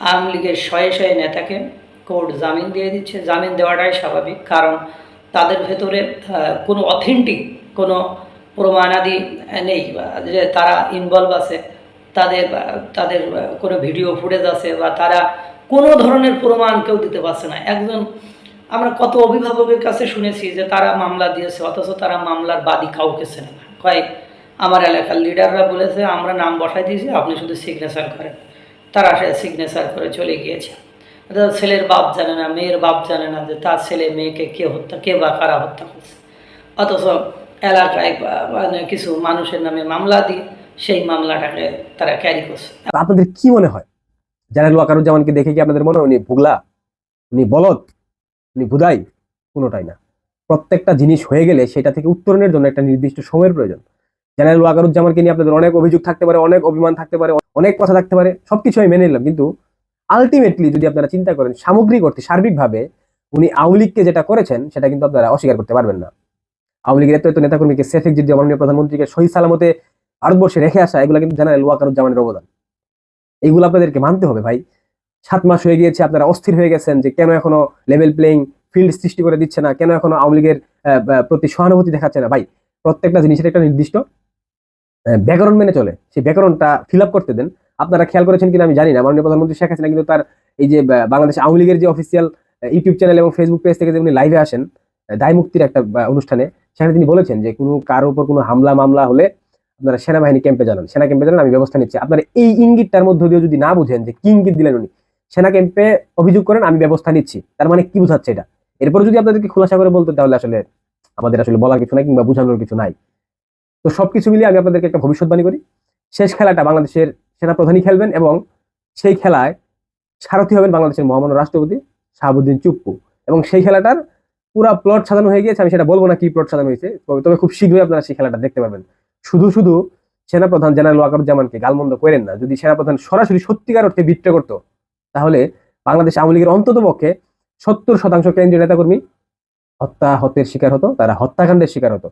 আওয়ামী লীগের শয়ে শয়ে নেতাকে কোর্ট জামিন দিয়ে দিচ্ছে। জামিন দেওয়াটাই স্বাভাবিক, কারণ তাদের ভেতরে কোনো অথেন্টিক কোনো প্রমাণাদি নেই, যে তারা ইনভলভ আছে, তাদের তাদের কোনো ভিডিও ফুটেজ আছে, বা তারা কোনো ধরনের প্রমাণ কেউ দিতে পারছে না। আমরা কত অভিভাবকের কাছে শুনেছি যে তারা মামলা দিয়েছে, অথচ তারা মামলার বাদী কাউকে চেনে না। কয় আমার এলাকার লিডাররা বলেছে আমরা নাম বসাই দিয়েছি, আপনি শুধু সিগনেচার করেন। তারা সে সিগনেচার করে চলে গিয়েছে। ছেলের বাপ জানে না, মেয়ের বাপ জানে না যে তার ছেলে মেয়েকে কে বা কারা হত্যা করছে। অথচ এলাকায় মানে কিছু মানুষের নামে মামলা দিয়ে সেই মামলাটাকে তারা ক্যারি করছে। আপনাদের কি মনে হয়, জেনারেল ওয়াকারুজ্জামানকে দেখে কি আপনাদের মনে হয় উনি ভুগলা, উনি বলদ, উনি ভুদাই? কোনোটাই না। প্রত্যেকটা জিনিস হয়ে গেলে সেটা থেকে উত্তরণের জন্য একটা নির্দিষ্ট সময়ের প্রয়োজন। জেনারেল ওয়াকারুজ্জামানকে নিয়ে আপনাদের অনেক অভিযোগ থাকতে পারে, অনেক অভিমান থাকতে পারে, অনেক কথা থাকতে পারে, সবকিছু আমি মেনে নিলাম, কিন্তু আলটিমেটলি যদি আপনারা চিন্তা করেন সামগ্রিক অর্থে সার্বিকভাবে উনি আওয়ামী লীগকে যেটা করেছেন সেটা কিন্তু আপনারা অস্বীকার করতে পারবেন না। আওয়ামী লীগের এত নেতাকর্মীকে সেফ এক্সিট দিয়ে মাননীয় প্রধানমন্ত্রীকে সহি সালামতে ভারতবর্ষে রেখে আসা, এগুলো কিন্তু জেনারেল ওয়াকারুজ্জামানের অবদান। এইগুলো আপনাদেরকে মানতে হবে ভাই। 7 মাস হয়ে গিয়েছে, আপনারা অস্থির হয়ে গেছেন যে কেন এখনো লেভেল প্লেইং ফিল্ড সৃষ্টি করে দিচ্ছে না, কেন এখনো আওয়ামী লীগের প্রতি সহানুভূতি দেখাচ্ছে না। ভাই, প্রত্যেকটা জিনিসের একটা নির্দিষ্ট ব্যাকরণ মেনে চলে, সেই ব্যাকরণটা ফিল আপ করতে দেন। আপনারা খেয়াল করেছেন কিনা আমি জানি না, মাননীয় প্রধানমন্ত্রী শেখ হাসিনা কিন্তু তার এই যে বাংলাদেশ আওয়ামী লীগের যে অফিসিয়াল ইউটিউব চ্যানেল এবং ফেসবুক পেজ থেকে যে উনি লাইভে আসেন দায় মুক্তির একটা অনুষ্ঠানে, সেখানে তিনি বলেছেন যে কোনো কারোর উপর কোনো হামলা মামলা হলে আপনারা সেনাবাহিনী ক্যাম্পে জানান, সেনা ক্যাম্পে জানান, আমি ব্যবস্থা নিচ্ছি। আপনারা এই ইঙ্গিতটার মধ্য দিয়ে যদি না বুঝেন যে কি ইঙ্গিত দিলেন উনি, সেনা ক্যাম্পে অভিযোগ করেন আমি ব্যবস্থা নিচ্ছি, তার মানে কি বোঝাচ্ছে এটা? এরপরে যদি আপনাদেরকে খোলাসা করে বলতে, তাহলে আসলে আমাদের আসলে বলার কিছু নাই কিংবা বোঝানোর কিছু নাই। তো সবকিছু মিলিয়ে আমি আপনাদেরকে একটা ভবিষ্যৎবাণী করি, শেষ খেলাটা বাংলাদেশের সেনাপ্রধানই খেলবেন, এবং সেই খেলায় সারথি হবেন বাংলাদেশের মহামান্য রাষ্ট্রপতি শাহাবুদ্দিন চুপ্পু। এবং সেই খেলাটার পুরো প্লট সাজানো হয়ে গিয়েছে, আমি সেটা বলবো না কি প্লট সাজানো হয়েছে, তবে খুব শীঘ্রই আপনারা সেই খেলাটা দেখতে পারবেন। শুধু শুধু সেনাপ্রধান জেনারেল ওয়াকারুজ্জামানকে গালমন্দ করেন না। যদি সেনাপ্রধান সরাসরি সত্যিকার অর্থে বিট্রে করতো, তাহলে বাংলাদেশ আওয়ামী লীগের অন্তত পক্ষে 70% কেন্দ্রীয় নেতাকর্মী হত্যার শিকার হতো, তারা হত্যাকাণ্ডের শিকার হতো।